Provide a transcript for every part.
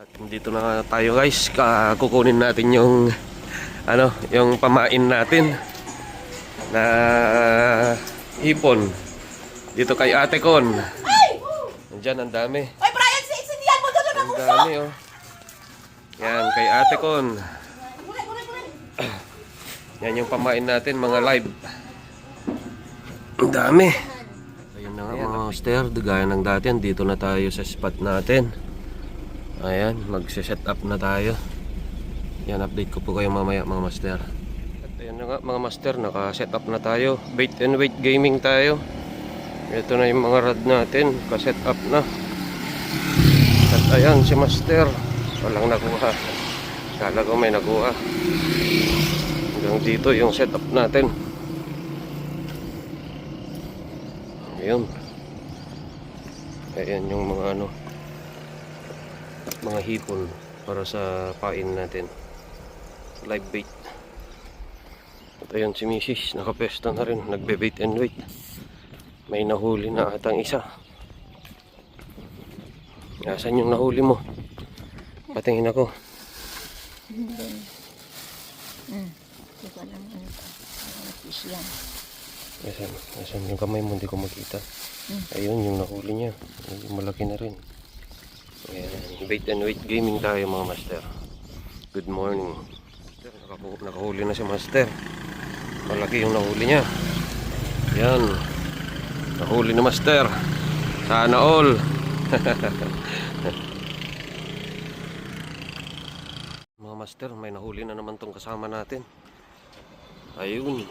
At dito na tayo guys, kukunin natin yung yung pamain natin na hipon dito kay Ate Con. Nandiyan, ang dami. Oy, Brian, sindihan mo doon Ang dami oh. Yan, kay Ate Con. Yan yung pamain natin, mga live. Ang dami. Ayun na nga mga master, gaya ng dati, dito na tayo sa spot natin. Ayan, magse-set up na tayo. Yan, update ko po kayo mamaya mga master. At ayan na nga mga master, naka-set up na tayo. Bait and weight gaming tayo. Ito na yung mga rod natin, ka-set up na. At ayan si master, walang nakuha. Kala ko may nakuha. Hanggang dito yung set up natin. Ayun. Ayan yung mga mga hipon para sa pain natin, live bait. At ayun si Mrs. nakapwesto na rin, nagbe-bait and wait. May nahuli na atang isa. Asan yung nahuli mo? Patingin ako. Asan yung kamay mo, hindi ko makita. Ayun yung nahuli niya. Ayun, malaki na rin. Ayan, bait and weight gaming tayo mga master. Good morning. Nakahuli na si master. Malaki yung nahuli niya. Ayan, nahuli na master. Sana all. Mga master, may nahuli na naman tong kasama natin. Ayun,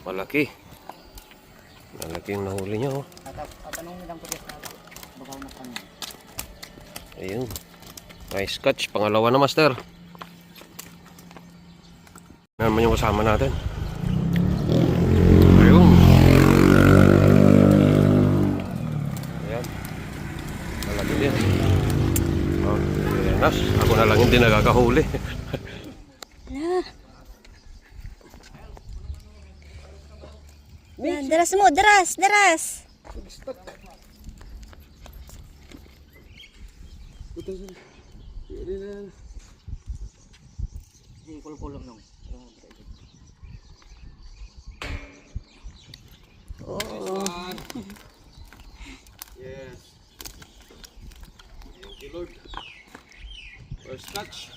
malaki. Malaki yung nahuli niya oh. Ayun, nice catch, pangalawa na master. Ano naman yung kasama natin? Ayun. Ayan, malaki din. Oh, nas, ako na lang hindi nagkakahuli. Deras mo, deras. Kulong nung. Oh. Yes. Thank you Lord. First catch.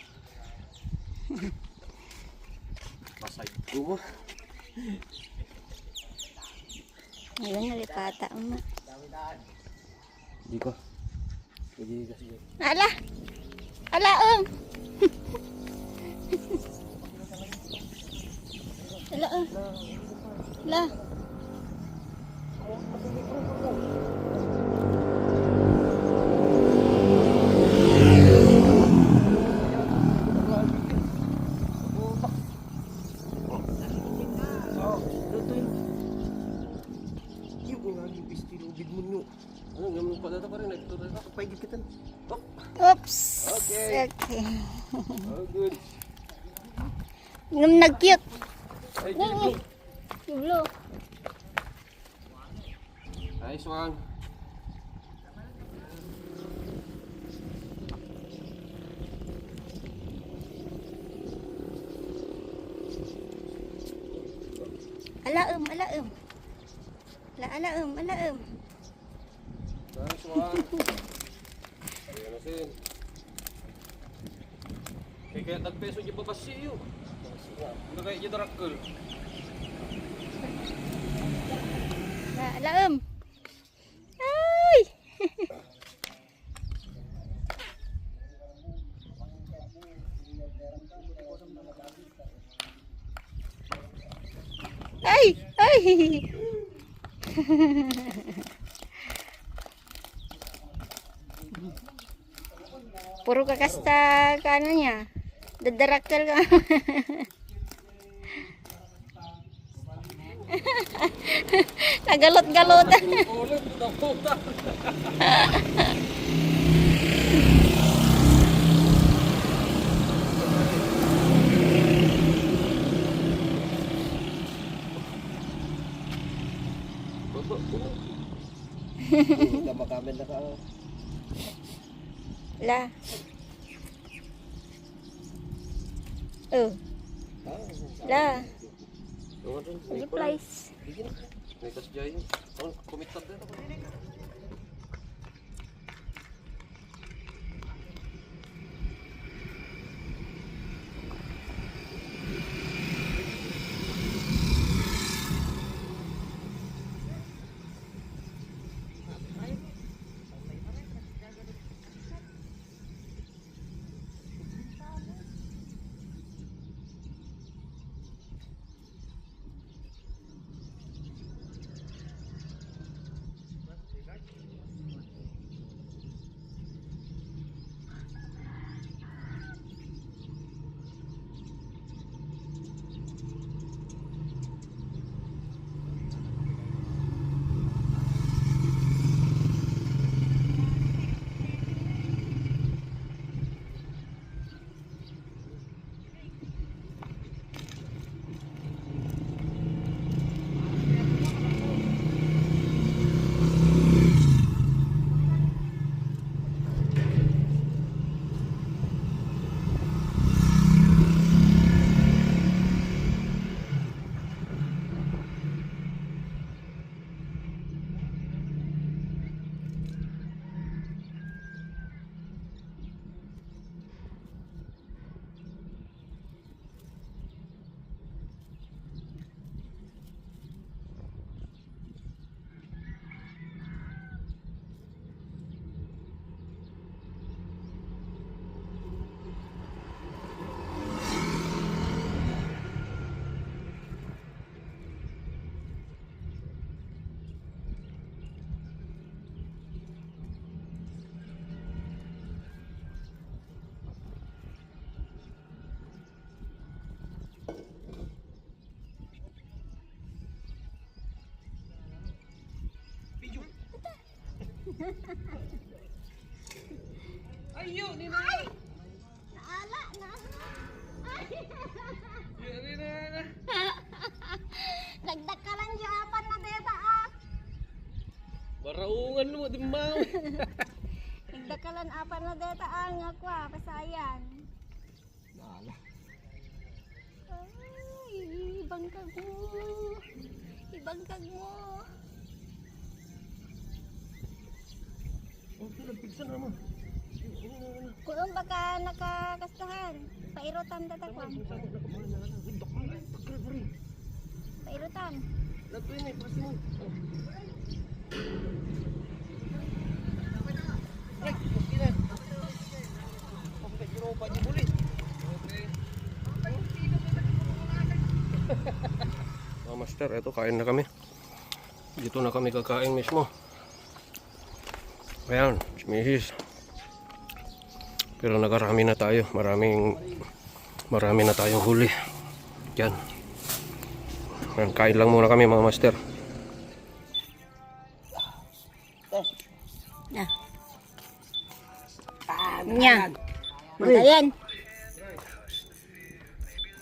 Pasay ko mo. Ayun, nalipata mo. Hindi ko. Hindi kasi. Ala, ala. Ala. Oops. Okay. Oh, good. Nag-cute. Hey, Jiblo. Jiblo. Nice one. Ala. Nice one. Ayan na sin. Kaya tagpeso niyo pa ba siyo? Ano kayo dito rakul? Ala. Ay. Ay. Puro kakasta ka niya. Dadarakal ka. Nagalot-galot. Hindi ka makamit na ka. La. Oh. La. Replies. May kasya yun. Kumitad na ako. Ayo, Nina. Naala, naala. Nagdakalan siya apan na deta ah. Baraungan mo, di mau. Nagdakalan apan na deta ang ako ah, pasayan. Nala. Ay, ibangkag mo. Ibangkag mo. Nagpigsan naman. Kulong baka nakakastahan. Pairutan tatakwan. Pairutan. Lato yun eh, pasti mo. Mga master, eto kain na kami. Dito na kami kakain mismo. Ayan, sumihis. Pero nakarami na tayo. Marami na tayong huli. Yan. Ayan, kain lang muna kami mga master. Na. Nya. Magayan.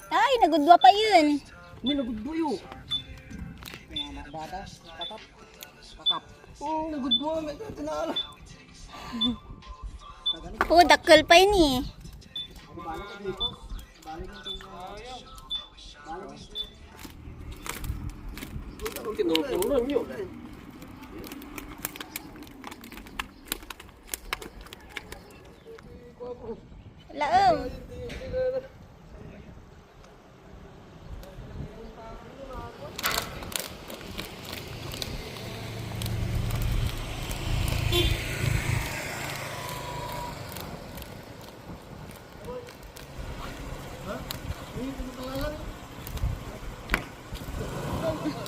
Ay, nagudwa pa yun. May nagudbuyo. Mga bata, kakap. Kakap. Oh, nagudbuyo. May tinala. Oh, dakal pa yun eh. Laong.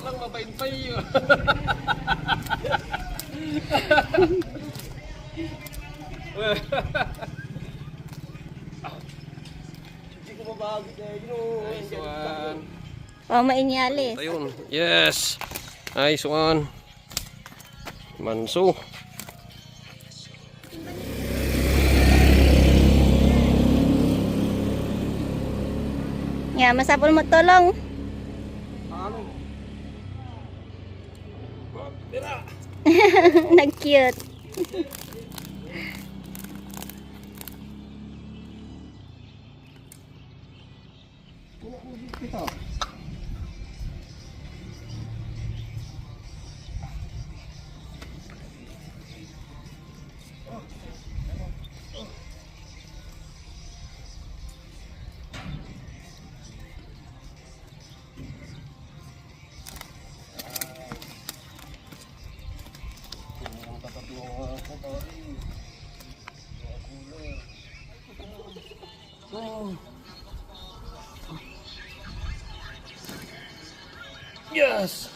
Lang mabain pa yun. Hindi ko mabagod eh. Nice one. Oh, mainyalis. Ayun. Yes. Nice one. Manso. Ya, masapol mo tolong. Nag-cute. Ito. Yes!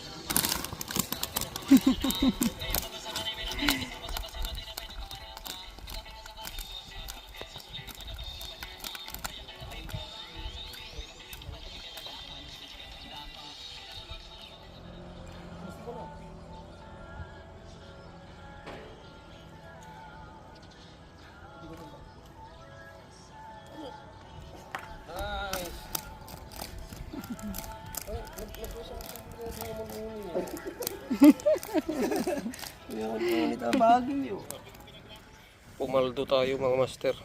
Pumaldo tayo mga master.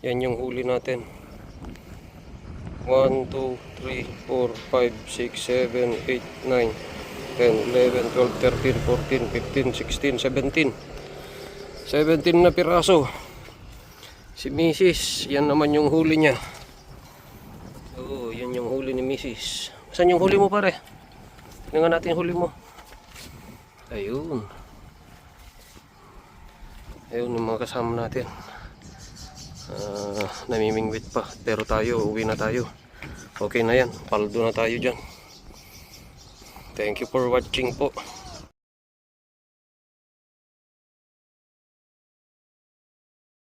Yan yung huli natin. 1, 2, 3, 4, 5, 6, 7, 8, 9, 10, 11, 12, 13, 14, 15, 16, 17. 17 na piraso. Si Mrs. Yan naman yung huli niya. Oo, yan yung huli ni Mrs. Saan yung huli mo pare? Tingnan natin yung huli mo. Ayun. Ayun yung mga kasama natin. Namimingwit pa. Pero tayo, uwi na tayo. Okay na yan. Paldo na tayo dyan. Thank you for watching po.